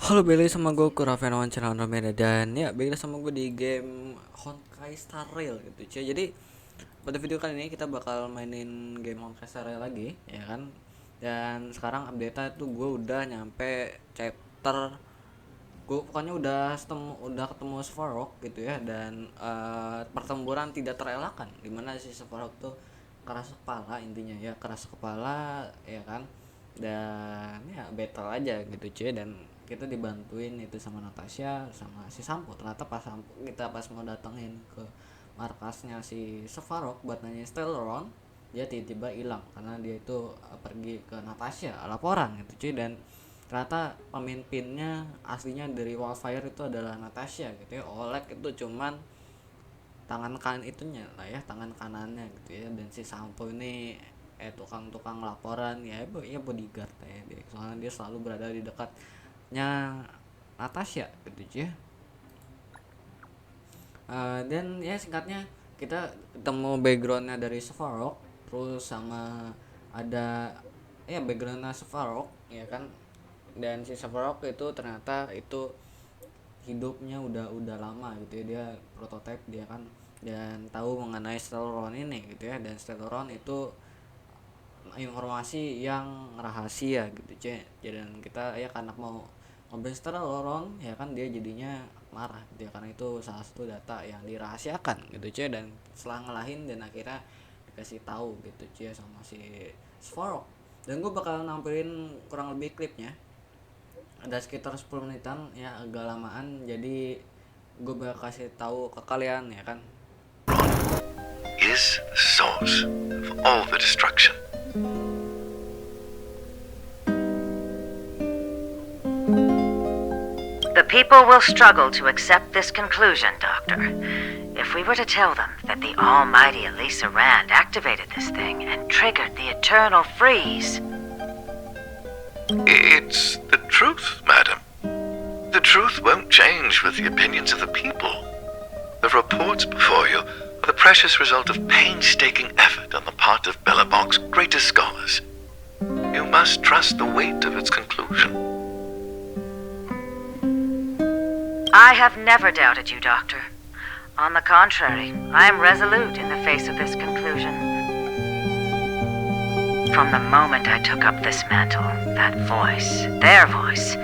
Halo, balik sama gue Kurafenawan Channel Andromeda. Dan ya balik sama gue di game Honkai Star Rail gitu cuy. Jadi pada video kali ini kita bakal mainin game Honkai Star Rail lagi, ya kan. Dan sekarang update-nya tuh gue udah nyampe chapter, gue pokoknya udah ketemu Svarog gitu ya. Dan pertempuran tidak terelakkan, dimana si Svarog tuh keras kepala, intinya ya keras kepala, ya kan. Dan ya battle aja gitu cuy. Dan kita dibantuin itu sama Natasha sama si Sampo. Ternyata pas Sampo kita pas mau datengin ke markasnya si Svarog buat nanya Stellaron, dia tiba-tiba hilang karena dia itu pergi ke Natasha laporan gitu cuy. Dan ternyata pemimpinnya aslinya dari Wildfire itu adalah Natasha gitu ya. Oleg itu cuman tangan kanan itunya lah ya, tangan kanannya gitu ya. Dan si Sampo ini tukang-tukang laporan ya, ya bodyguard ya dia, soalnya dia selalu berada di dekatnya Natasha gitu ya. Dan ya singkatnya kita ketemu backgroundnya dari Svarog, terus sama ada ya backgroundnya Svarog ya kan. Dan si Svarog itu ternyata itu hidupnya udah lama gitu ya, dia prototipe dia kan. Dan tahu mengenai Stellaron ini gitu ya. Dan Stellaron itu informasi yang rahasia gitu cuy. Dan kita ya karena mau ngobrol Stellaron ya kan, dia jadinya marah gitu ya, karena itu salah satu data yang dirahasiakan gitu cuy. Dan setelah ngelahin dan akhirnya dikasih tahu gitu cuy sama si Svarog. Dan gue bakal nampilin kurang lebih klipnya, ada sekitar 10 menitan ya, agak lamaan. Jadi gue bakal kasih tahu ke kalian ya kan. Is the source of all the destruction. The people will struggle to accept this conclusion, Doctor. If we were to tell them that the almighty Elisa Rand activated this thing and triggered the eternal freeze. It's the truth, madam. The truth won't change with the opinions of the people. The reports before you are the precious result of painstaking effort on the part of Belobog's greatest scholars. You must trust the weight of its conclusion. I have never doubted you, Doctor. On the contrary, I am resolute in the face of this conclusion. From the moment I took up this mantle, that voice, their voice,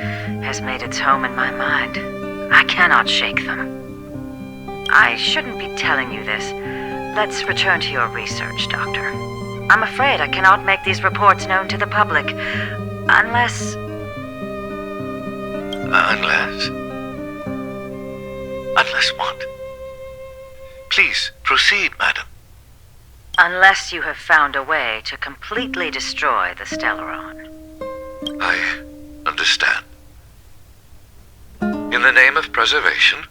has made its home in my mind. I cannot shake them. I shouldn't be telling you this. Let's return to your research, Doctor. I'm afraid I cannot make these reports known to the public, unless... Unless what? Please, proceed, madam. Unless you have found a way to completely destroy the Stellaron. I understand. In the name of preservation,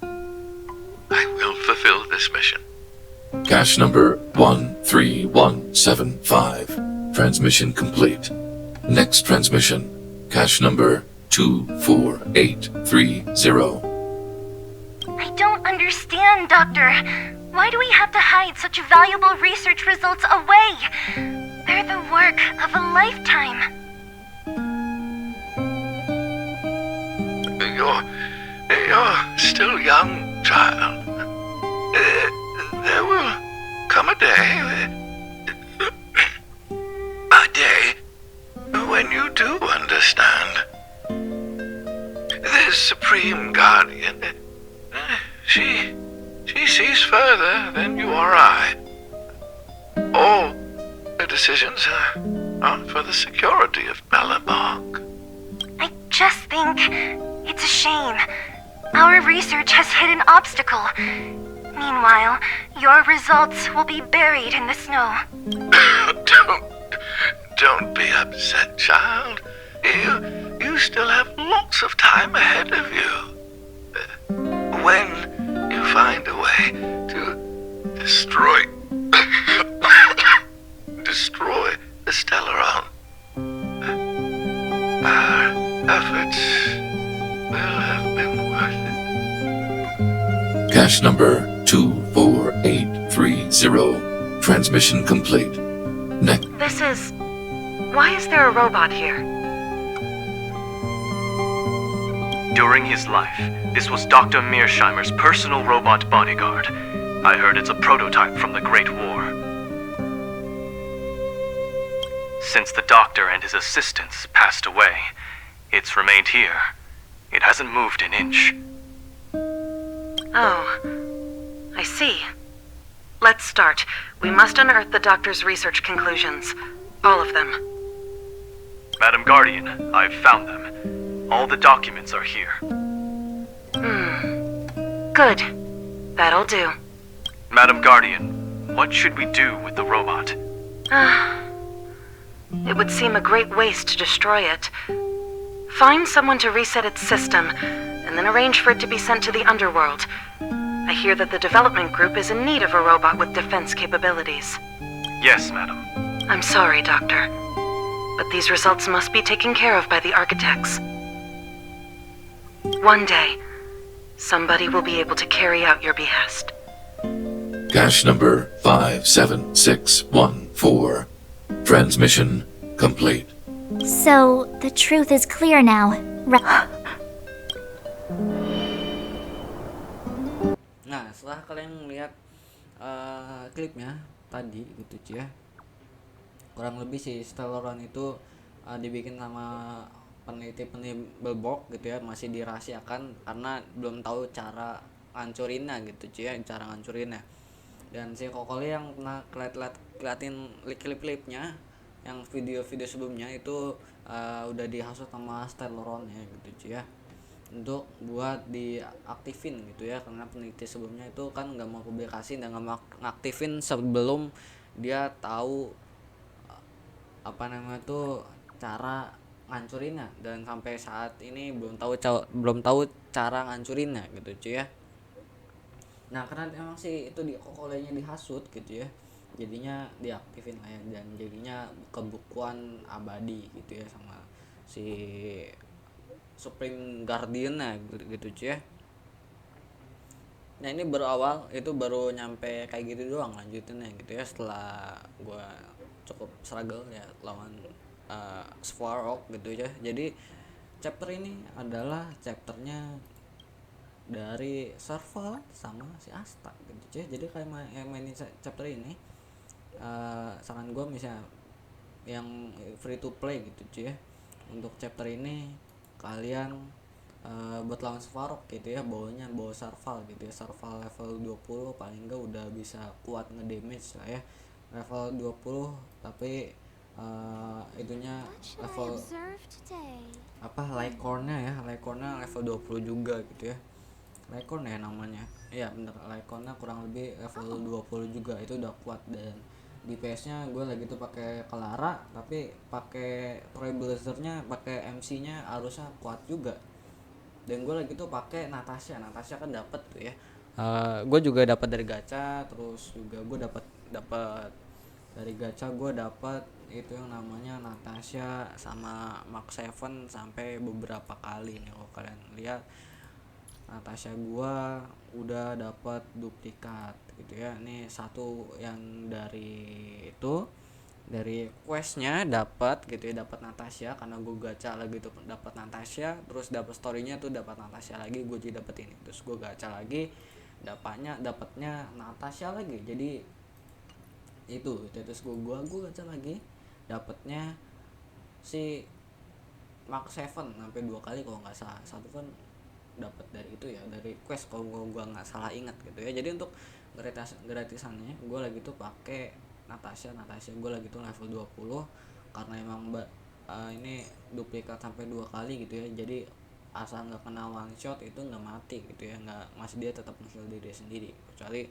I will fulfill this mission. Cache number 13175. Transmission complete. Next transmission. Cache number 24830. I don't understand, Doctor. Why do we have to hide such valuable research results away? They're the work of a lifetime. You're still young, child. There will come a day when you do understand. This Supreme Guardian, she sees further than you or I. All her decisions are for the security of Belobog. I just think it's a shame. Our research has hit an obstacle. Meanwhile, your results will be buried in the snow. Don't be upset, child. You still have lots of time ahead of you. When you find a way to destroy the Stellaron, our efforts will have been worth it. Cache number 24830. Transmission complete. Next. This is... Why is there a robot here? During his life, this was Dr. Mearsheimer's personal robot bodyguard. I heard it's a prototype from the Great War. Since the doctor and his assistants passed away, it's remained here. It hasn't moved an inch. Oh, I see. Let's start. We must unearth the doctor's research conclusions. All of them. Madam Guardian, I've found them. All the documents are here. Good. That'll do. Madam Guardian, what should we do with the robot? It would seem a great waste to destroy it. Find someone to reset its system, and then arrange for it to be sent to the underworld. I hear that the development group is in need of a robot with defense capabilities. Yes, madam. I'm sorry, Doctor, but these results must be taken care of by the architects. One day, somebody will be able to carry out your behest. Cache number 57614. Transmission complete. So, the truth is clear now. Nah, setelah kalian lihat klipnya tadi gitu Ci ya, kurang lebih si Stellaron itu dibikin sama peneliti Belbok gitu ya, masih dirahasiakan karena belum tahu cara ngancurinnya gitu Ci ya, cara ngancurinnya. Dan si Kokoli yang pernah keliatin klip-klipnya yang video-video sebelumnya itu udah dihasut sama Stellaron ya gitu Ci ya, untuk buat diaktifin gitu ya, karena peneliti sebelumnya itu kan nggak mau publikasi dan nggak mau ngaktifin sebelum dia tahu apa namanya tuh cara ngancurinnya, dan sampai saat ini belum tahu cara ngancurinnya gitu cuy ya. Nah karena emang sih itu di kokolenya dihasut gitu ya, jadinya diaktifin lah ya, dan jadinya kebukuan abadi gitu ya sama si Supreme Guardian gitu cuy ya. Nah ini baru nyampe kayak gitu doang lanjutinnya gitu ya, setelah gua cukup struggle ya lawan Svarog gitu ya. Jadi chapter ini adalah chapternya dari Serval sama si Asta gitu cuy. Jadi kayak mainin chapter ini, saran gua misalnya yang free to play gitu cuy ya, untuk chapter ini kalian buat lawan Svarog gitu ya, bawa Serval gitu ya. Serval level 20 paling enggak udah bisa kuat ngedamage lah ya, level 20, tapi itunya level Lycornnya level 20 juga gitu ya. Lycorn ya namanya, iya bener, Lycornnya kurang lebih level 20 juga, itu udah kuat. Dan DPS nya gue lagi tuh pakai Clara, tapi pakai Trailblazer-nya, pakai MC-nya harusnya kuat juga. Dan gue lagi tuh pakai Natasha kan dapet tuh ya, gue juga dapat dari gacha, terus juga gue dapat dari gacha gue dapat itu yang namanya Natasha sama Mark 7 sampai beberapa kali nih. Kalau kalian lihat Natasha gue udah dapat duplikat gitu ya. Ini satu yang dari questnya dapat gitu ya, dapat Natasha karena gue gacha lagi tuh dapat Natasha, terus dapat storynya tuh dapat Natasha lagi, gue jadi dapet ini, terus gue gacha lagi dapatnya Natasha lagi, jadi itu terus gue gacha lagi dapatnya si Mark 7 sampai 2 kali kalau nggak salah. Satu kan dapat dari itu ya, dari quest kalau gue nggak salah ingat gitu ya. Jadi untuk gratisannya gue lagi tuh pakai Natasha gue lagi tuh level 20 karena emang ini duplikat sampai 2 kali gitu ya. Jadi asal nggak kena one shot itu nggak mati gitu ya, masih dia tetap nge-heal diri sendiri, kecuali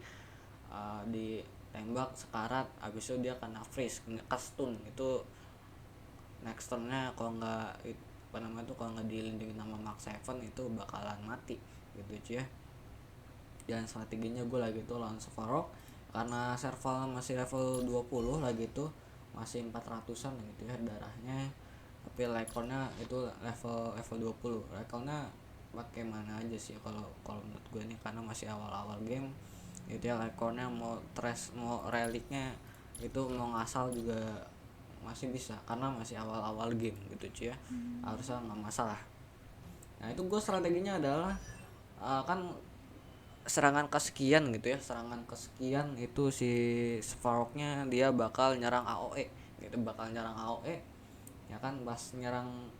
ditembak sekarat habis itu dia kena freeze, kena stun, itu next turn-nya kalau nggak kalau nggak dilindungi nama Mark 7 itu bakalan mati gitu cuy ya. Dan strateginya gue lagi tuh lawan Svarog karena Serval masih level 20 lagi tuh, masih 400-an gitu ya darahnya, tapi Lycornnya itu level 20. Lycornnya pakai mana aja sih kalau menurut gue nih, karena masih awal-awal game gitu ya. Lycornnya mau reliknya itu mau ngasal juga masih bisa karena masih awal-awal game gitu cuy ya, harusnya nggak masalah. Nah itu gue strateginya adalah kan serangan kesekian gitu ya, serangan kesekian itu si Svarognya dia bakal nyerang AOE gitu, bakal nyerang AOE ya kan. Pas nyerang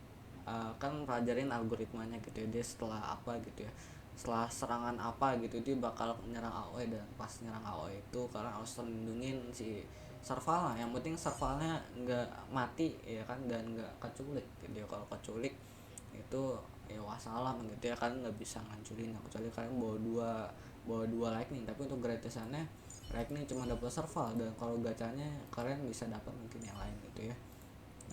kan pelajarin algoritmanya gitu ya, dia setelah apa gitu ya, setelah serangan apa gitu dia bakal nyerang AOE. Dan pas nyerang AOE itu karena harus lindungin si Serval, yang penting Servalnya nggak mati ya kan, dan nggak keculik gitu ya. Kalau keculik itu ya wassalam gitu ya, kan nggak bisa ngancurin, kecuali kalian bawa dua lightning. Tapi untuk gratisannya lightning cuma dapat Serval, dan kalau gacanya kalian bisa dapat mungkin yang lain gitu ya.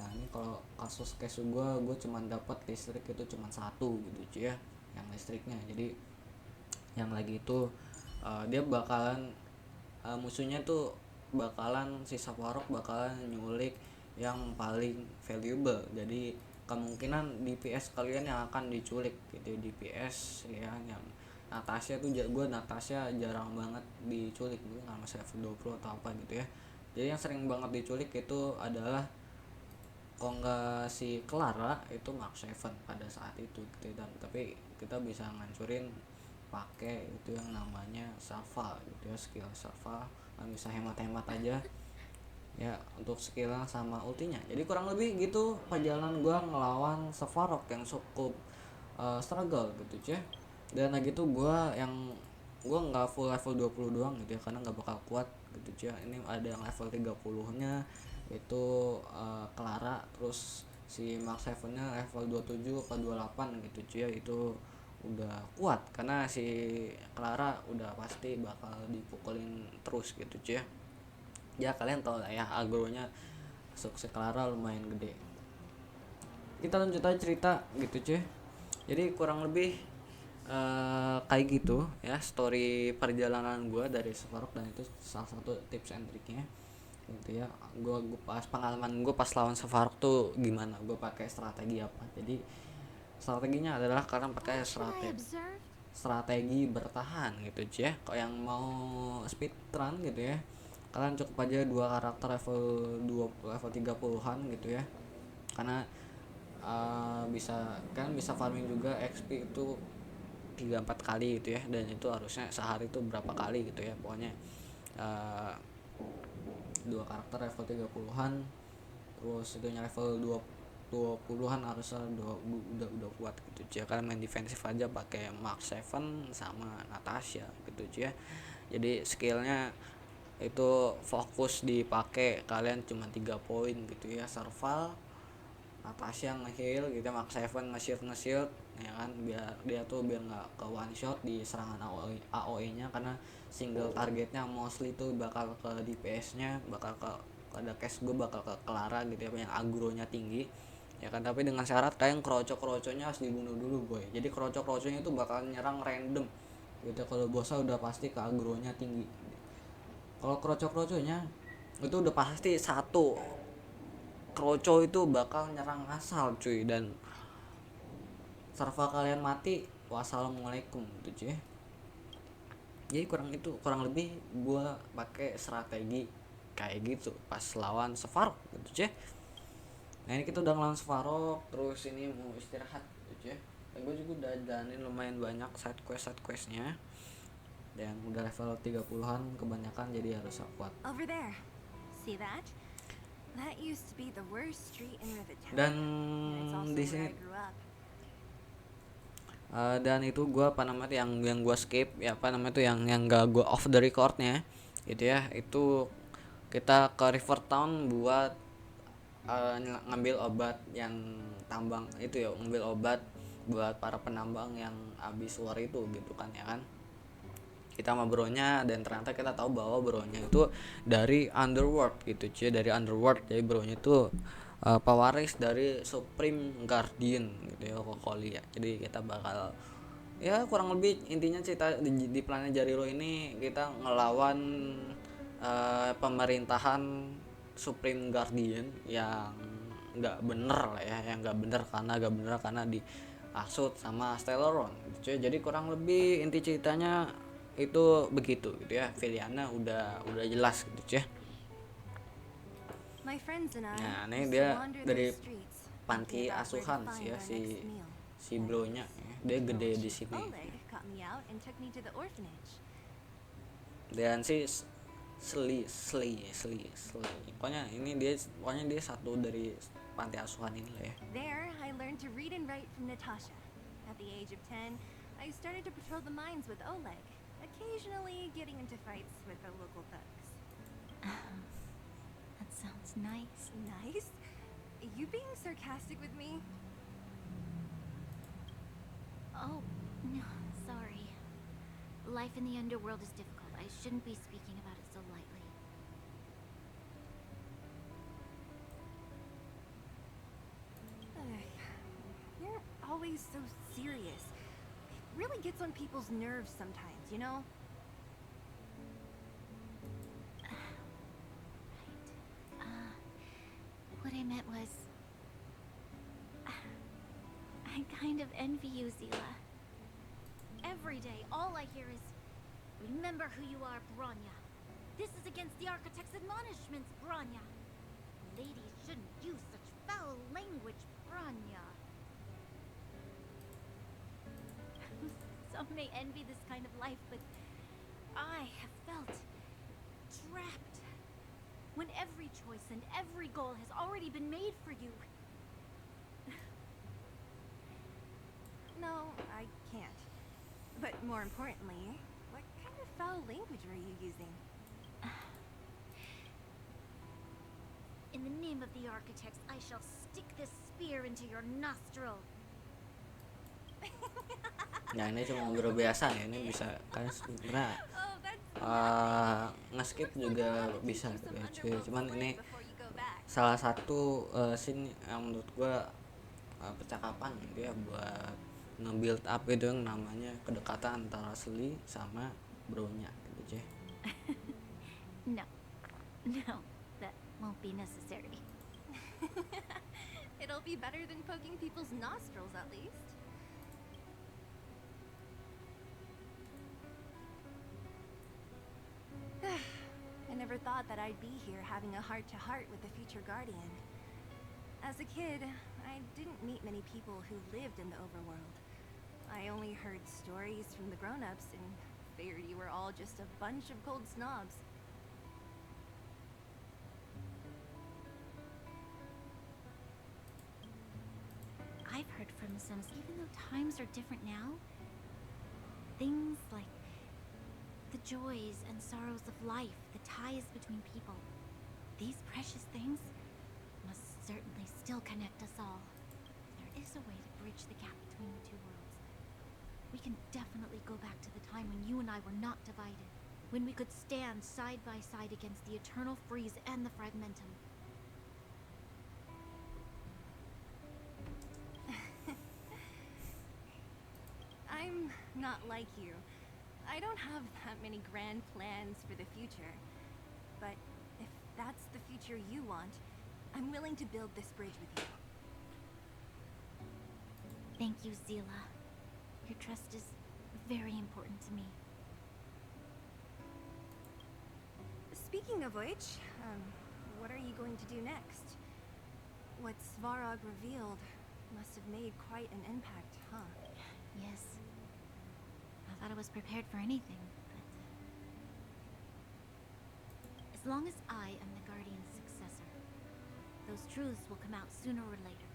Nah ini kalau kasus case gue cuma dapat listrik itu cuma satu gitu ya, yang listriknya. Jadi yang lagi itu dia bakalan musuhnya tuh bakalan si Savarok bakalan nyulik yang paling valuable. Jadi kemungkinan DPS kalian yang akan diculik gitu, DPS ya. Yang Natasha tuh gue Natasha jarang banget diculik, gue nggak masih level 20 atau apa gitu ya. Jadi yang sering banget diculik itu adalah kalau nggak si Clara itu Mark 7 pada saat itu gitu. Dan tapi kita bisa ngancurin pakai itu yang namanya Salva gitu ya, skill Salva kan bisa hemat-hemat aja ya untuk skillnya sama ultinya. Jadi kurang lebih gitu perjalanan gua ngelawan Svarog yang cukup struggle gitu ya. Dan lagi tuh gua nggak full level 20 doang gitu ya, karena nggak bakal kuat gitu ya. Ini ada yang level 30 nya itu Clara, terus si Mark 7 nya level 27 ke 28 gitu ya. Itu udah kuat karena si Clara udah pasti bakal dipukulin terus gitu ya. Ya kalian tau lah ya, agronya sukses Clara lumayan gede. Kita lanjut aja cerita gitu cuy. Jadi kurang lebih kayak gitu ya story perjalanan gue dari Svarog, dan itu salah satu tips and triknya gitu ya. Gue pas pengalaman gue pas lawan Svarog tuh gimana, gue pakai strategi apa. Jadi strateginya adalah kalian pakai strategi bertahan gitu ya. Kalau yang mau speedrun gitu ya, kalian cukup aja 2 karakter level 30-an gitu ya. Karena bisa farming juga XP itu 3-4 kali gitu ya, dan itu harusnya sehari itu berapa kali gitu ya. Pokoknya 2 karakter level 30-an, terus itunya level 20-an harusnya udah kuat gitu ya. Karena main defensif aja pakai Mark 7 sama Natasha gitu ya. Jadi skillnya itu fokus dipakai kalian cuma 3 poin gitu ya. Serval, Natasha nge-heal gitu, Mark 7 nge-shield ya kan, biar dia tuh biar nggak ke one shot di serangan AOE nya, karena single targetnya mostly tuh bakal ke DPS nya, bakal ke ada case gue bakal ke Clara gitu ya, yang agronya tinggi ya kan. Tapi dengan syarat kalian kroco-kroconya harus dibunuh dulu boy. Jadi kroco-kroconya itu bakal nyerang random gitu. Kalau bossa udah pasti ke agronya tinggi. Kalau kroco-kroconya itu udah pasti satu kroco itu bakal nyerang asal cuy, dan server kalian mati wassalamualaikum gitu cuy. Jadi kurang lebih gua pakai strategi kayak gitu pas lawan Svarog gitu cuy. Nah ini kita udah ngelawan Svarog, terus ini mau istirahat gitu cuy. Dan gue juga udah jalanin lumayan banyak side questnya, dan udah level 30-an kebanyakan, jadi harus kuat. Over there. See that? That used to be the worst street in Rivertown. Dan It's also di where sini I grew up. dan itu gue yang gue skip ya, itu yang gak gue off the recordnya gitu ya. Itu kita ke River Town buat ngambil obat yang tambang itu ya, ngambil obat buat para penambang yang habis war itu gitu kan ya kan. Kita sama bronya, dan ternyata kita tahu bahwa bronya itu dari Underworld gitu cuy, dari Underworld. Jadi bronya itu pewaris dari Supreme Guardian gitu ya, Kokoli ya. Jadi kita bakal ya kurang lebih intinya cerita di Planet Jarilo ini kita ngelawan pemerintahan Supreme Guardian yang nggak bener lah ya, yang nggak bener karena diasut sama Stellaron gitu cuy. Jadi kurang lebih inti ceritanya itu begitu gitu ya. Filiana udah jelas gitu cuy. Nah ini dia dari panti asuhan sih ya, si blonya ya. dia gede di sini. Oleg got me out and took me to the orphanage. Dan si Sli. Pokoknya dia satu dari panti asuhan ini lah ya. There, I learned to read and write from Natasha. At the age of 10, I started to patrol the mines with Oleg, occasionally getting into fights with the local thugs. That sounds nice. Nice? You being sarcastic with me? Oh, no, sorry. Life in the underworld is difficult. I shouldn't be speaking about it so lightly. You're always so serious. It really gets on people's nerves sometimes, you know? What I meant was... I kind of envy you, Zila. Every day, all I hear is, remember who you are, Bronya. This is against the Architect's admonishments, Bronya. Ladies shouldn't use such foul language, Bronya. Some may envy this kind of life, but I have felt trapped. When every choice and every goal has already been made for you. No, I can't. But more importantly, what kind of foul language were you using? In the name of the Architects, I shall stick this spear into your nostril. Nah ini cuma ngobrol biasa ya, ini bisa kan sebenarnya Oh, that's nge-skip juga bisa gitu ya cuy. Cuman ini salah satu scene yang menurut gua percakapan gitu ya buat nge-build up itu yang namanya kedekatan antara Sli sama Bronya gitu cuy. No, that won't be necessary. It'll be better than poking people's nostrils, at least. I never thought that I'd be here having a heart-to-heart with the future Guardian. As a kid, I didn't meet many people who lived in the overworld. I only heard stories from the grown-ups and figured you were all just a bunch of cold snobs. I've heard from some, even though times are different now, things like the joys and sorrows of life, the ties between people, these precious things must certainly still connect us all. There is a way to bridge the gap between the two worlds. We can definitely go back to the time when you and I were not divided, when we could stand side by side against the Eternal Freeze and the Fragmentum. I'm not like you. I don't have that many grand plans for the future. But if that's the future you want, I'm willing to build this bridge with you. Thank you, Zila. Your trust is very important to me. Speaking of which, what are you going to do next? What Svarog revealed must have made quite an impact, huh? Yes. I thought I was prepared for anything, but... As long as I am the Guardian's successor, those truths will come out sooner or later.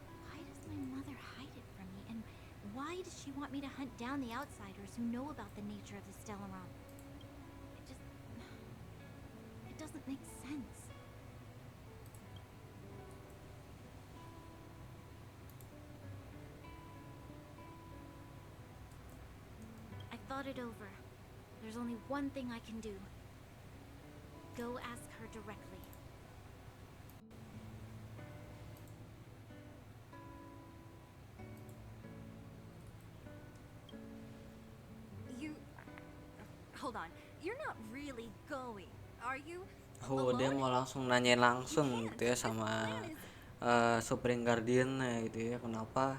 But why does my mother hide it from me? And why does she want me to hunt down the outsiders who know about the nature of the Stellaron? It doesn't make sense. I thought it over. There's only one thing I can do. Go ask her directly. You... Hold on. You're not really going, are you? Oh dia mau langsung nanyain langsung gitu ya sama Supreme Guardian gitu ya, kenapa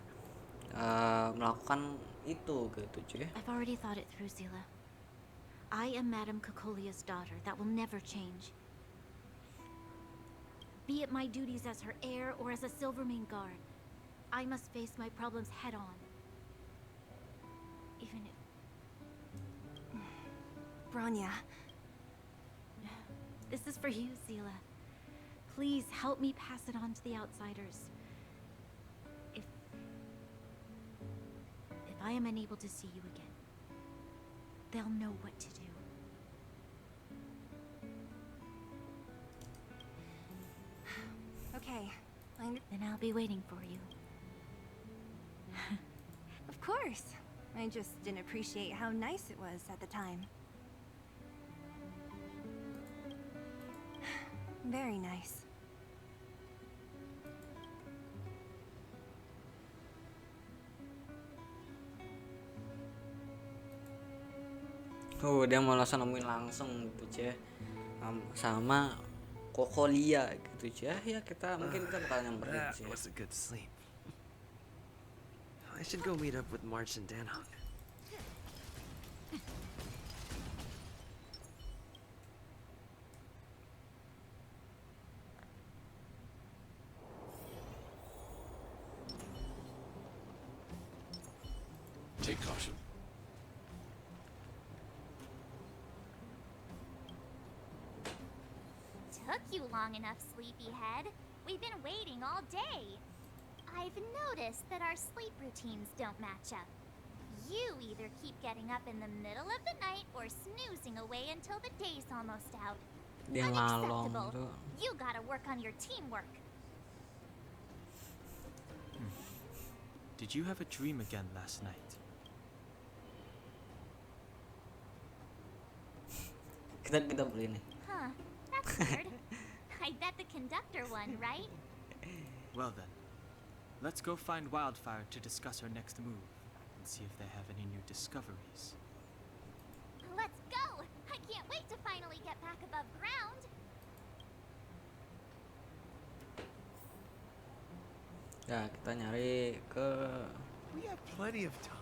melakukan itu gitu cuy. I've already thought it through, Zila. I am Madame Cocolia's daughter. That will never change. Be it my duties as her heir or as a Silvermane guard. I must face my problems head on. Even if Bronya, this is for you, Seela. Please help me pass it on to the outsiders. If I am unable to see you again, they'll know what to do. okay. Then I'll be waiting for you. Of course. I just didn't appreciate how nice it was at the time. Very nice. Dia mau langsung nemuin langsung gitu cie, sama Kokolia gitu cie. Ya kita mungkin kita bakal nyamperin That sih. was a good sleep. I should go meet up with March and Danhong. Take caution. Took you long enough, sleepyhead. We've been waiting all day. I've noticed that our sleep routines don't match up. You either keep getting up in the middle of the night or snoozing away until the day's almost out. Dia ngalong Unacceptable. tuh. You gotta work on your teamwork. Did you have a dream again last night? Kita beli nih. Huh, that's weird. I bet the conductor won, right? Well then, let's go find Wildfire to discuss our next move and see if they have any new discoveries. Let's go! I can't wait to finally get back above ground. Ya kita nyari ke We have plenty of time.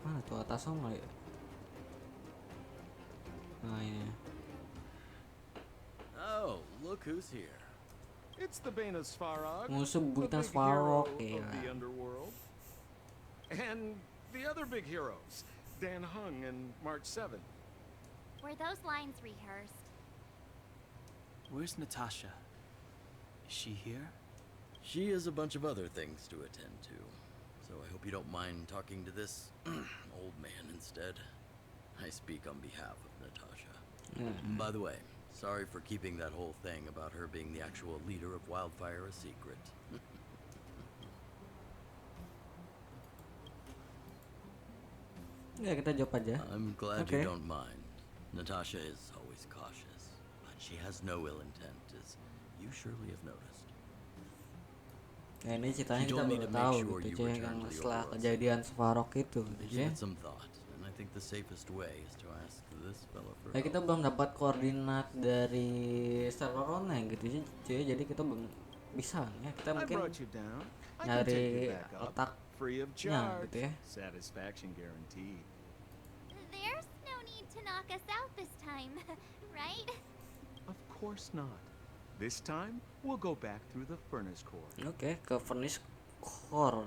mana tuh atas sama ya. Nah ini. Oh, look who's here. It's the Bane of Svarog, Musuh the buyutan big Svarog, hero of the gila. underworld. And the other big heroes, Dan Hung and March 7. Were those lines rehearsed? Where's Natasha? Is she here? She has a bunch of other things to attend to, so I hope you don't mind talking to this old man instead. I speak on behalf of Natasha. By the way, sorry for keeping that whole thing about her being the actual leader of Wildfire a secret. Ya kita jawab aja. I'm glad Okay. you don't mind. Natasha is always cautious, but she has no ill intent, as you surely have noticed. Ya ini ceritanya She kita told me baru to make tahu sure gitu you cie, return yang to the setelah overworld. kejadian Svarog itu gitu She cie. had some thought, and I think the safest way is to ask this fella for Ya kita help. belum dapat koordinat dari server online gitu cie, jadi kita belum bisa ya kita I mungkin brought you down. I can nyari take you back up, letaknya free of gitu charge. ya. Satisfaction guaranteed. There's no need to knock us out this time, right? Of course not. This time, we'll go back through the furnace core. Oke, ke Furnace Core.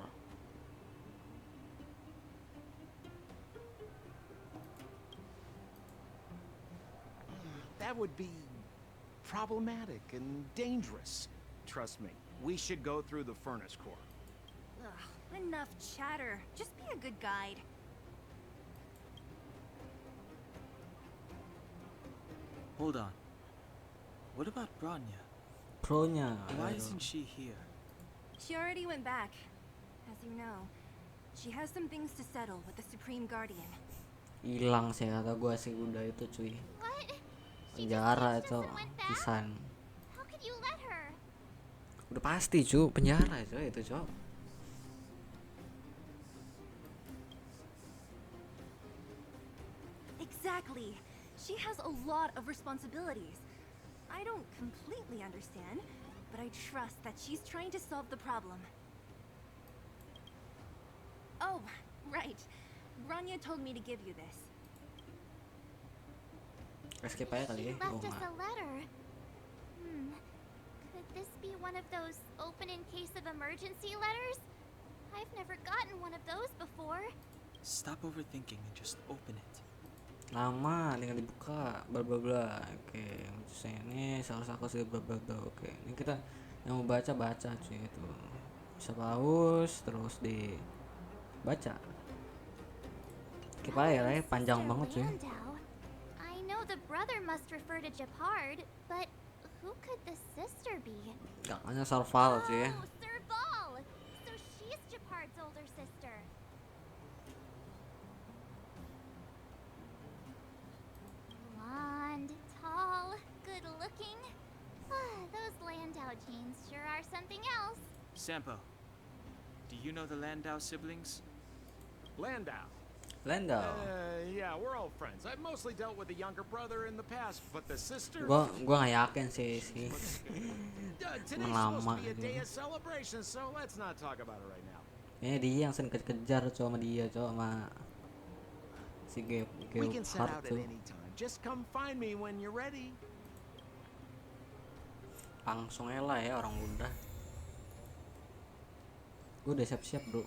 That would be problematic and dangerous. Trust me, we should go through the furnace core. Ugh, enough chatter. Just be a good guide. Hold on. What about Bronya? Pro-nya. Why aduh. isn't she here? She already went back. As you know, she has some things to settle with the Supreme Guardian. Hilang sih kata gua sih udah itu cuy. What? Penjara itu pisan. How could you let her? Udah pasti cu, penjara itu cu. Exactly. She has a lot of responsibilities. I don't completely understand, but I trust that she's trying to solve the problem. Oh, right. Rania told me to give you this. Skip aja kali She ya. left us enggak. a letter. this be one of those open in case of emergency letters? I've never gotten one of those before. Stop overthinking and just open it. Lama tinggal dibuka bla bla bla. Oke, misalnya ini salah satu sih bla bla bla. Oke, ini kita yang mau baca cuy itu. Bisa pause terus dibaca. Kipaya ya, panjang banget cuy. Landau. I know the brother must refer to Gepard, but who could the sister be? Kakaknya Sarval cuy ya. Oh, Serval! So she's Gepard's older sister. Blonde, tall, good looking. Those Landau genes sure are something else. Sampo, do you know the Landau siblings? Landau. Landau. Yeah, we're old friends. I've mostly dealt with the younger brother in the past, but the sister. Gua nggak yakin sih Today's lama supposed to be a day gitu. of celebration, so let's not talk about it right now. Ini dia yang sering kejar sama dia sama si We can set Gepard out at tuh. any time. Just come find me when you're ready. Langsung aja lah ya orang udah. Gue udah siap-siap bro.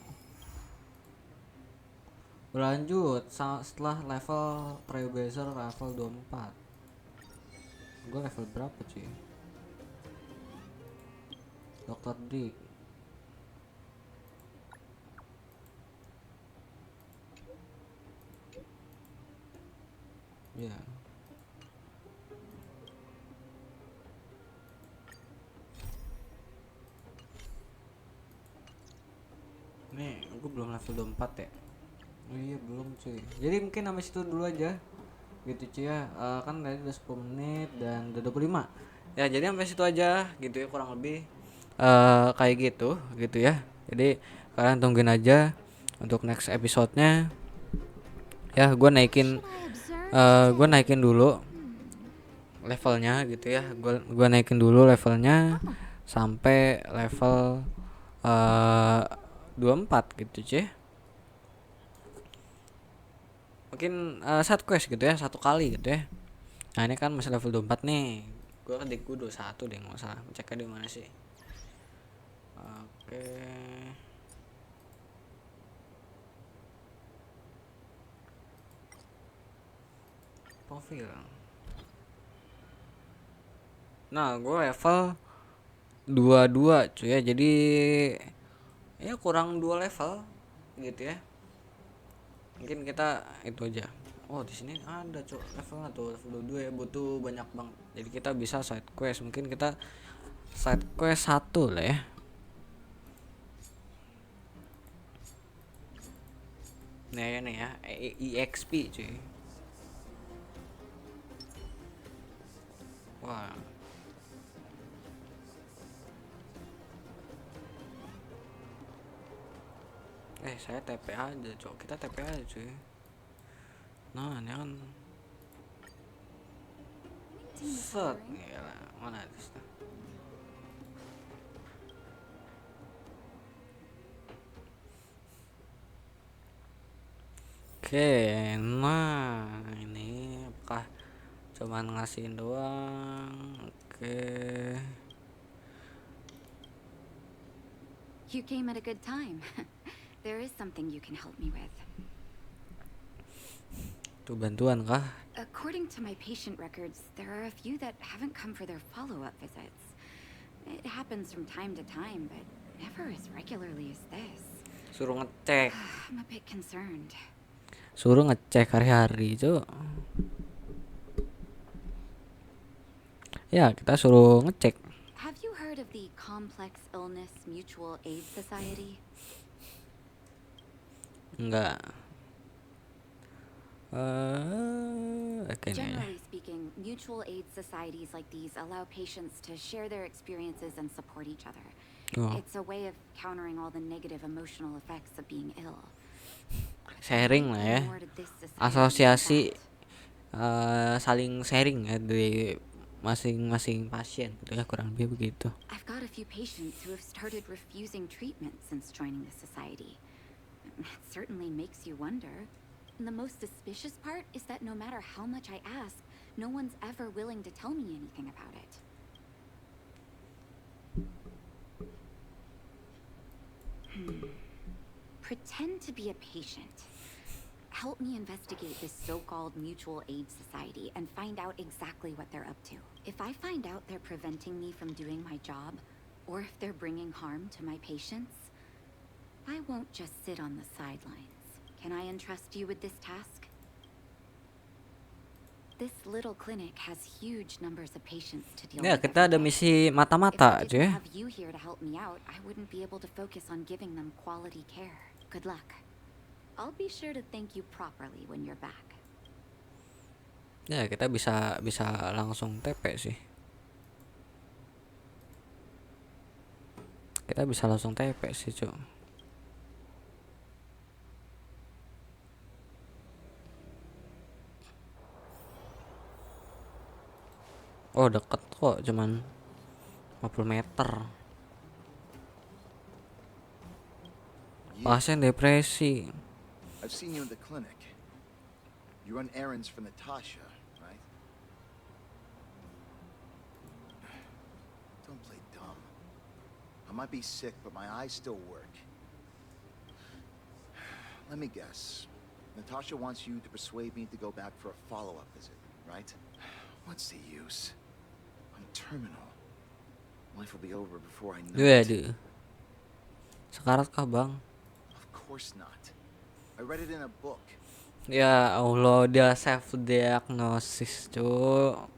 Berlanjut setelah level Trailblazer level 24. Gue level berapa cuy? Dr. Dick. Ya. Nih, gue belum level 24 ya. Oh iya belum cuy. Jadi mungkin sampai situ dulu aja. Gitu cuy ya. Kan tadi udah 10 menit dan udah 25. Ya, jadi sampai situ aja gitu ya kurang lebih. Kayak gitu ya. Jadi kalian tungguin aja untuk next episode-nya. Ya, gue naikin dulu levelnya gitu ya. Gue naikin dulu levelnya sampai level 24 gitu cuy. Mungkin satu quest gitu ya, satu kali gitu ya. Nah ini kan masih level 24 nih. Gue kan gue 21 deh, nggak salah. Ceknya di mana sih? Oke. Profil. Nah gue level 22 cuy ya. Jadi ya kurang 2 level gitu ya. Mungkin kita itu aja. Oh di sini ada cok levelnya tuh level 22 ya, butuh banyak banget. Jadi kita bisa side quest. Mungkin kita side quest 1 lah ya. Nih ya EXP cuy. Wah. Saya TP aja cok, kita TP aja cuy. Nah ini kan set ya mana itu. Oke, nah ini apakah cuman ngasihin doang? Oke. You came at a good time. There is something you can help me with. Tuh bantuan kah? According to my patient records, there are a few that haven't come for their follow-up visits. It happens from time to time, but never as regularly as this. Suruh ngecek. I'm a bit concerned. Suruh ngecek hari-hari cok. Ya kita suruh ngecek. Have you heard of the Complex Illness Mutual Aid Society? Enggak. Generally speaking, mutual aid societies like these allow patients to share their experiences and support each other. Oh. It's a way of countering all the negative emotional effects of being ill. Sharing lah ya. Asosiasi saling sharing ya dari masing-masing pasien gitu ya, kurang lebih begitu. I've got a few patients who have started refusing treatment since joining the society. It certainly makes you wonder. And the most suspicious part is that no matter how much I ask, no one's ever willing to tell me anything about it. Pretend to be a patient. Help me investigate this so-called mutual aid society and find out exactly what they're up to. If I find out they're preventing me from doing my job, or if they're bringing harm to my patients, I won't just sit on the sidelines. Can I entrust you with this task? This little clinic has huge numbers of patients to deal Ya, with. kita ada misi mata-mata If I aja didn't ya. have you here to help me out, I wouldn't be able to focus on giving them quality care. Good luck. I'll be sure to thank you properly when you're back. Ya, kita bisa langsung TP sih. Kita bisa langsung TP sih, Cuk. Oh, deket kok, cuman 50 meter. Pasien depresi. I've seen you in the clinic. You run errands for Natasha, right? Don't play dumb. I might be sick, but my eyes still work. Let me guess. Natasha wants you to persuade me to go back for a follow-up visit, right? What's the use? I'm terminal. Life will be over before I know it. Waduh. Sekarat kah, Bang? Of course not. I read it in a book. Ya Allah, dia self diagnosis, Cuk.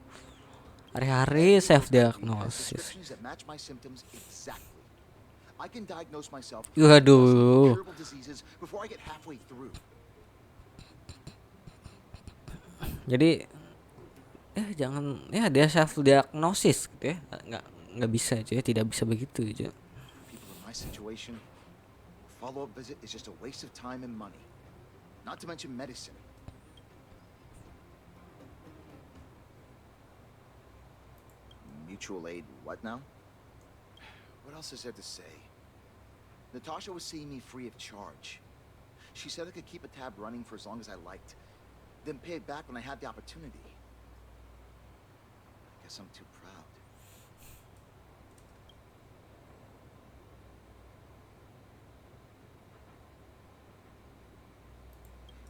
Hari-hari self diagnosis. Prescriptions that match my symptoms exactly. I can diagnose myself Waduh. with incurable diseases before I get halfway through. Jadi jangan ya, dia self diagnosis gitu ya. Nggak bisa, cuy, tidak bisa begitu, cuy. People in my situation, a follow-up visit is just a waste of time and money. Not to mention medicine. Mutual aid, what now? What else is there to say? Natasha was seeing me free of charge. She said I could keep a tab running for as long as I liked, then pay it back when I had the opportunity. I guess I'm too proud.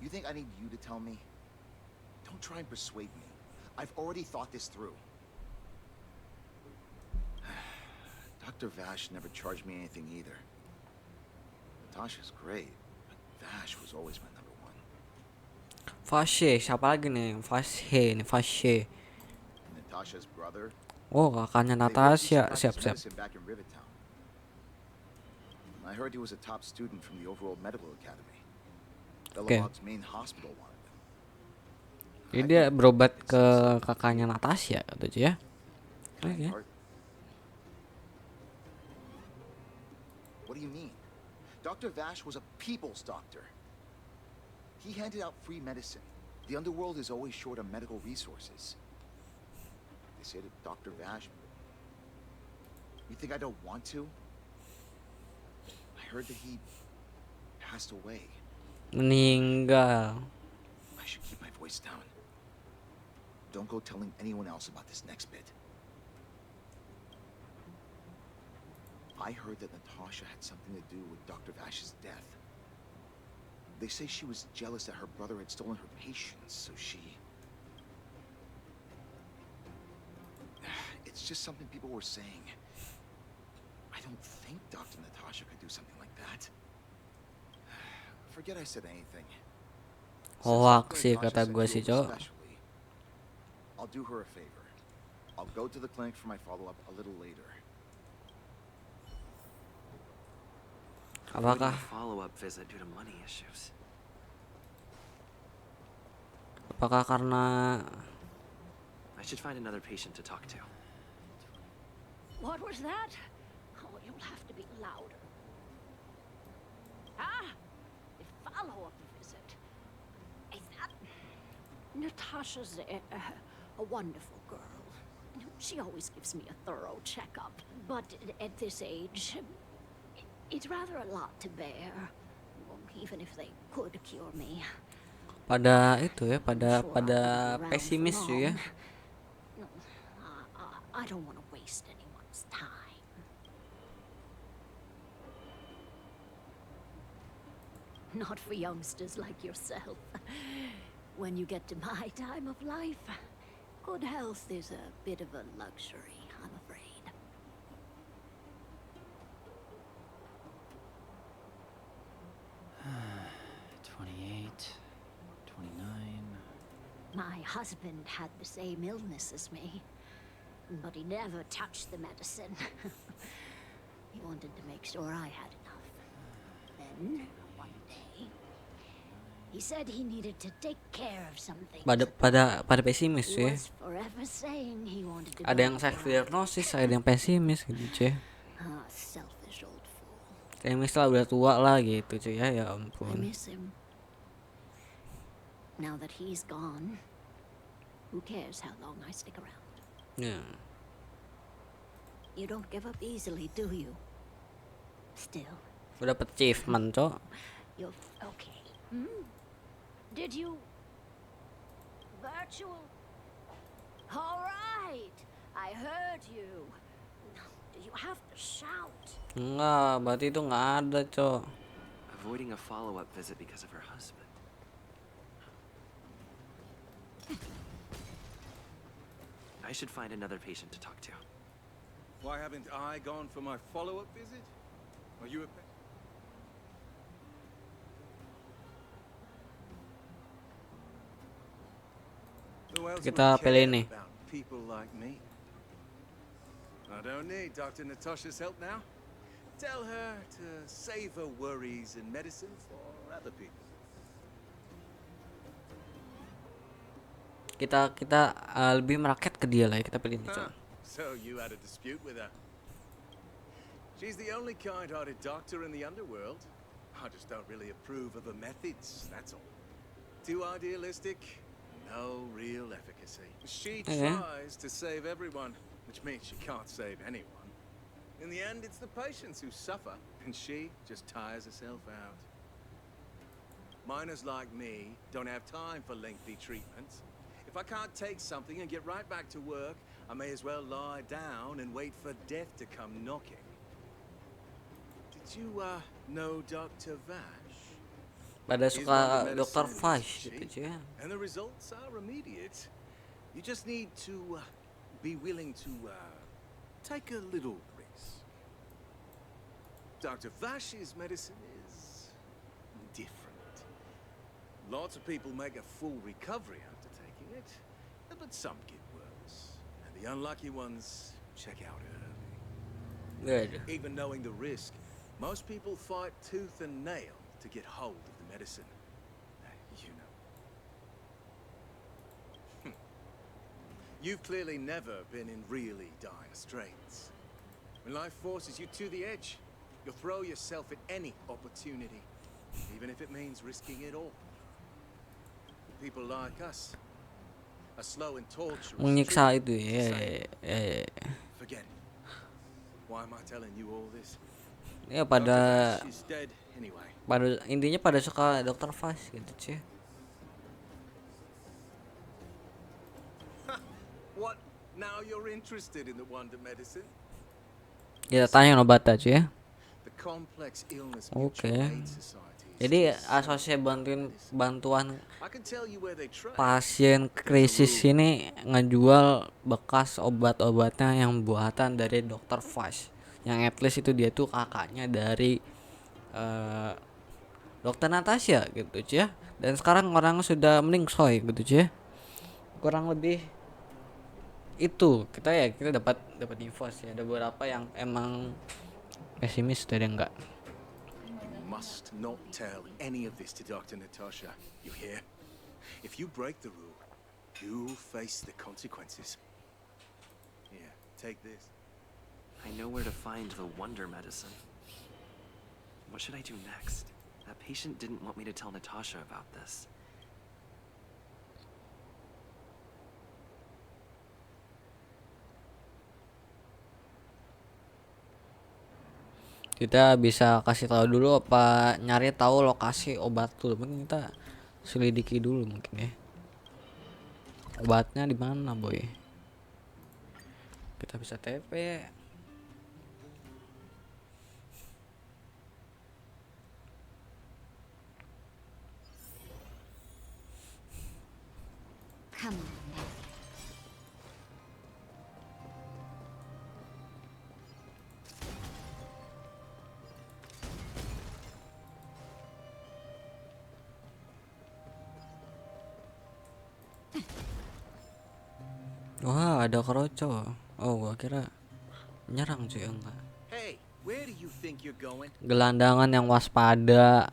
You think I need you to tell me? Don't try and persuade me. I've already thought this through. Dr. Vash never charged me anything either. Natasha's great, but Vash was always my number one. Fashe, siapa lagi nih? Fashe nih, Fashe. And Natasha's brother. Oh, kakaknya they both Natasha. used to Siap, practice siap. medicine back in Rivertown. I heard he was a top student from the overall medical academy. Okay. Belobog's main hospital wanted him. Jadi dia berobat ke kakaknya Natasha gitu ya. Oke. What do you mean? Dr. Vash was a people's doctor. He handed out free medicine. The underworld is always short on medical resources. They say to Dr. Vash, you think I don't want to? I heard that he passed away. Meninggal. I should keep my voice down. Don't go telling anyone else about this next bit. I heard that Natasha had something to do with Dr. Vash's death. They say she was jealous that her brother had stolen her patients, so she... It's just something people were saying. I don't think Dr. Natasha could do something like that. Forget I said anything. Hoax sih kata gue sih, Cok. I'll do her a favor. I'll go to the clinic for my follow-up a little later. Apakah follow-up visit due to money issues? Apakah karena I should find another patient to talk to. What was that? Oh, you'll have to be louder. Ah, a follow-up visit. Is that Natasha's a wonderful girl. She always gives me a thorough checkup. But at this age, it's rather a lot to bear. Even if they could cure me. pada itu ya, pada pesimis sih ya. I don't want to waste anyone's time. not for youngsters like yourself. When you get to my time of life, good health is a bit of a luxury, I'm afraid. My husband had the same illness as me, but he never touched the medicine. He wanted to make sure I had enough. Then, one day, he said he needed to take care of something. Pada pesimis He ya. was forever saying he wanted to Ada yang self diagnosis, ada yang pesimis gitu cuy. selfish old fool. Pesimis lah, udah tua lah gitu cuy ya. Ya I ampun. miss him. Now that he's gone, who cares how long I stick around? Ya. You don't give up easily, do you? Still, Udah dapet achievement cok. you're okay. Did you virtual? All right, I heard you. Did you have to shout? Enggak, berarti itu nggak ada cok. Avoiding a follow-up visit because of her husband. I should find another patient to talk to. Why haven't I gone for my follow-up visit? Are you a... Who else Kita would pilih care nih. about people like me? I don't need Dr. Natasha's help now. Tell her to save her worries and medicine for other people. Kita lebih merakyat ke dia lah ya, kita pilih ini cok. So you had a dispute with her. She's the only kind-hearted doctor in the underworld. I just don't really approve of her methods, that's all. Too idealistic, no real efficacy. She tries to save everyone, which means she can't save anyone. In the end, it's the patients who suffer, and she just tires herself out. Miners like me don't have time for lengthy treatments. If I can't take something and get right back to work, I may as well lie down and wait for death to come knocking. Did you, know Dr. Vash? Pada He's suka one of the Dr. medicine Vash industry, gitu cuy. And the results are immediate. You just need to be willing to take a little risk. Dr. Vash's medicine is different. Lots of people make a full recovery after taking it, but some get worse. And the unlucky ones check out early. Good. Even knowing the risk, most people fight tooth and nail to get hold of the medicine. You know. You've clearly never been in really dire straits. When life forces you to the edge, you'll throw yourself at any opportunity, even if it means risking it all. People like us are slow and torturous. Menyiksa itu ya. Forget it. Why am I telling you all this? Ya pada She's dead anyway. intinya pada suka Dr. Vash gitu cuy. What? Now you're interested in the wonder medicine? Kita tanya obatnya cuy ya. The complex illness Oke. mutual aid society. Jadi asosiasi bantuan I can tell you where they trade. pasien krisis ini ngejual bekas obat-obatnya yang buatan dari Dr. Vash. Yang at least itu dia tuh kakaknya dari Dr. Natasha gitu cuy ya. Dan sekarang orang sudah meningsoy gitu cuy ya. Kurang lebih itu kita dapat info sih. Ada beberapa yang emang pesimis, ada yang enggak. Must not tell any of this to Dr. Natasha. You hear? If you break the rule, you'll face the consequences. Here, take this. I know where to find the wonder medicine. What should I do next? That patient didn't want me to tell Natasha about this. Kita bisa kasih tahu dulu apa nyari tahu lokasi obat dulu, mungkin kita selidiki dulu mungkin ya, obatnya di mana boy. Kita bisa TP. Come on then. Wah, ada keroco. Oh, gua kira nyerang cuy, enggak. Hey, where do you think you're going? Gelandangan yang waspada.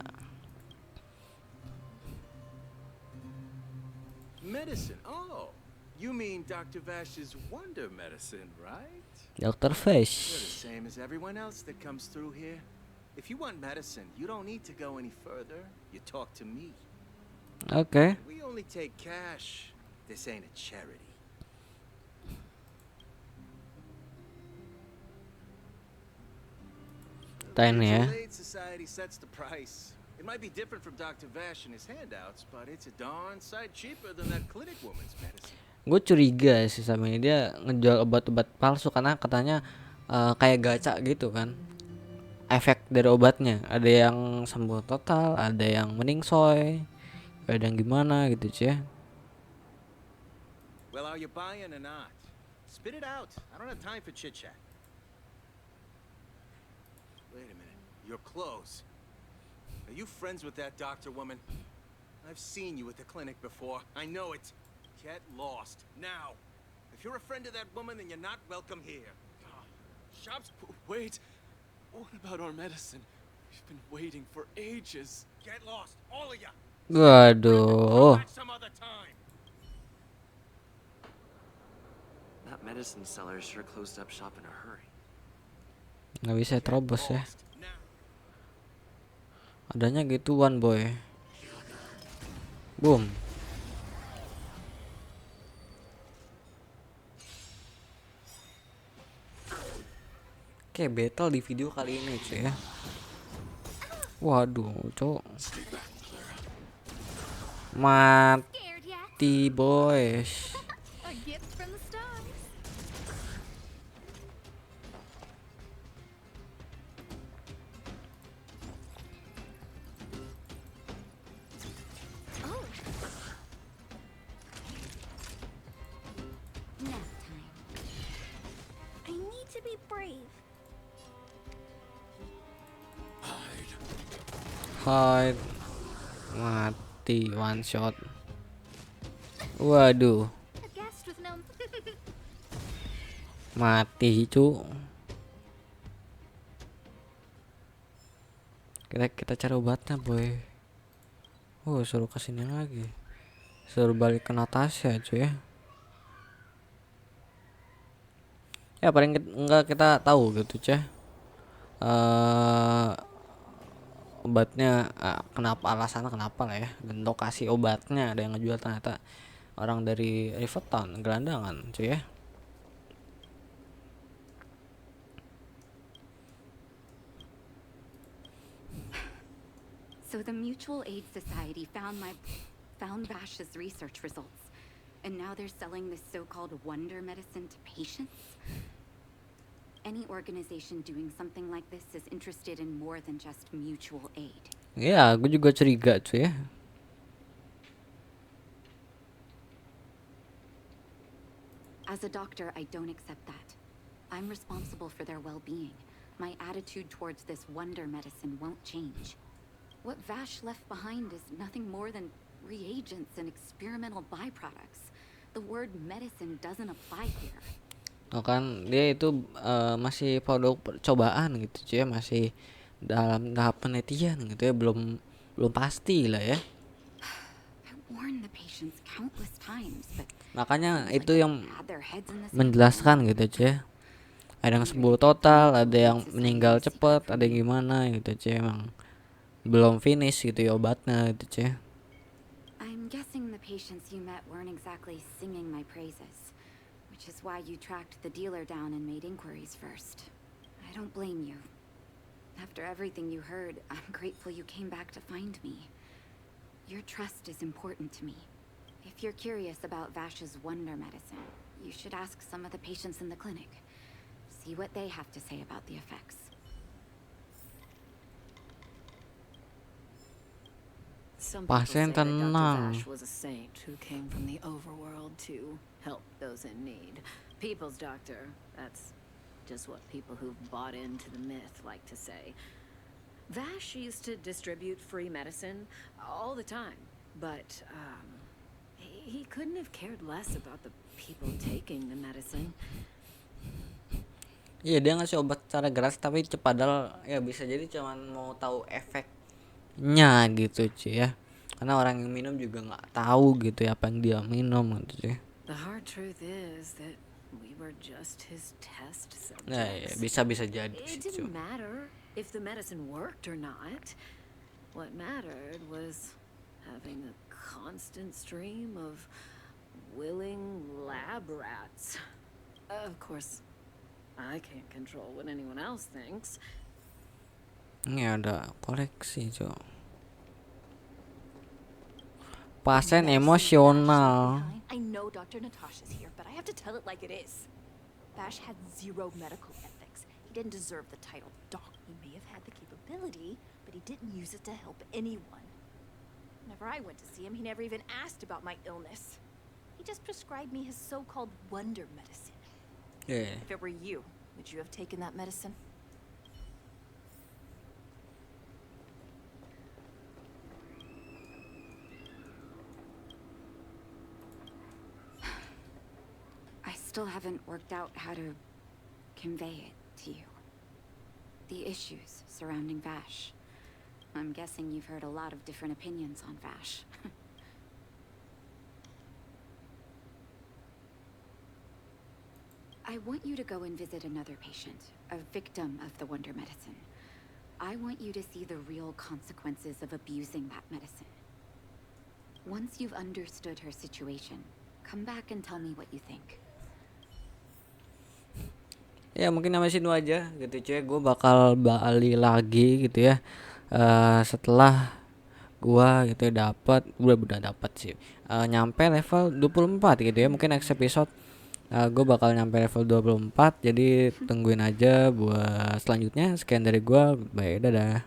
Medicine. Oh, you mean Dr. Vash's wonder medicine, right? Dr. You're the Fish. same as everyone else that comes through here. If you want medicine, you don't need to go any further. You talk to me. Oke. We only take cash. This ain't a charity. Tain ya. Mutual Aid Society sets the price. It might be different from Dr. Vash and his handouts, but it's a darn sight cheaper than that clinic woman's medicine. Gue curiga sih sama ini, dia ngejual obat-obat palsu karena katanya kayak gacha gitu kan. Efek dari obatnya, ada yang sembuh total, ada yang meningsoy, ada yang gimana gitu cuy. Well, are you buying or not? Spit it out. I don't have time for chit chat. Wait a minute. Your clothes. Are you friends with that doctor woman? I've seen you at the clinic before. I know it. Get lost. Now. If you're a friend of that woman, then you're not welcome here. Shops. Wait. What about our medicine? We've been waiting for ages. Get lost. All of you. Waduh. Some other time. That medicine seller sure closed up shop in a hurry. Nggak bisa terobos ya. Adanya gituan boy. Boom. Oke, battle di video kali ini cuy ya. Waduh, cowok. Mati boys. A gift from the stars. Oh. Nap time. I need to be brave. Hide. Mati one shot. Waduh. A guest with no. Mati cu. Kita cari obatnya boy. Oh, suruh kesini lagi. Suruh balik ke Natasha cuy ya. Ya paling enggak kita tahu gitu cuy. Obatnya kenapa, alasannya kenapa lah ya, dan lokasi obatnya ada yang ngejual ternyata orang dari Rivertown, gelandangan cuy ya. So the Mutual Aid Society found Vash's research results, and now they're selling this so-called wonder medicine to patients? Any organization doing something like this is interested in more than just mutual aid. Ya, gue juga curiga cuy ya. As a doctor, I don't accept that. I'm responsible for their well-being. My attitude towards this wonder medicine won't change. What Vash left behind is nothing more than reagents and experimental byproducts. The word medicine doesn't apply here. Oh kan, dia itu masih produk percobaan gitu cuy ya, masih dalam tahap penelitian gitu ya, belum pasti lah ya. Makanya itu yang menjelaskan gitu cuy ya. Ada yang sembuh total, ada yang meninggal cepet, ada yang gimana gitu cuy, emang belum finish gitu ya obatnya gitu cuy. I'm guessing the patients you met weren't exactly singing my praises, which is why you tracked the dealer down and made inquiries first. I don't blame you. After everything you heard, I'm grateful you came back to find me. Your trust is important to me. If you're curious about Vash's wonder medicine, you should ask some of the patients in the clinic. See what they have to say about the effects. Some Pasien people say that Dr. tenang. Vash was a saint who came from the overworld to help those in need. People's doctor, that's just what people who've bought into the myth like to say. Vash used to distribute free medicine all the time, but he couldn't have cared less about the people taking the medicine. Iya, dia ngasih obat secara gratis tapi padahal ya bisa jadi cuman mau tahu efeknya gitu cuy ya, karena orang yang minum juga nggak tahu gitu ya apa yang dia minum gitu cuy. The hard truth is that we were just his test subjects. Nah, ya, bisa jadi It sih, cuy. didn't matter if the medicine worked or not. What mattered was having a constant stream of willing lab rats. Of course, I can't control what anyone else thinks. Ini ada koleksi cuy. Pasien emosional. I know Dr. Natasha's here, but I have to tell it like it is. Vash had zero medical ethics. He didn't deserve the title doc. He may have had the capability, but he didn't use it to help anyone. Whenever I went to see him, he never even asked about my illness. He just prescribed me his so-called wonder medicine. Yeah. If it were you, would you have taken that medicine? I still haven't worked out how to convey it to you. The issues surrounding Vash. I'm guessing you've heard a lot of different opinions on Vash. I want you to go and visit another patient, a victim of the wonder medicine. I want you to see the real consequences of abusing that medicine. Once you've understood her situation, come back and tell me what you think. Ya mungkin sampai sini aja gitu cuy. Gue bakal balik lagi gitu ya. Setelah gua gitu ya udah dapat sih. Nyampe level 24 gitu ya. Mungkin next episode gue bakal nyampe level 24. Jadi tungguin aja buat selanjutnya. Sekian dari gue. Bye, dadah.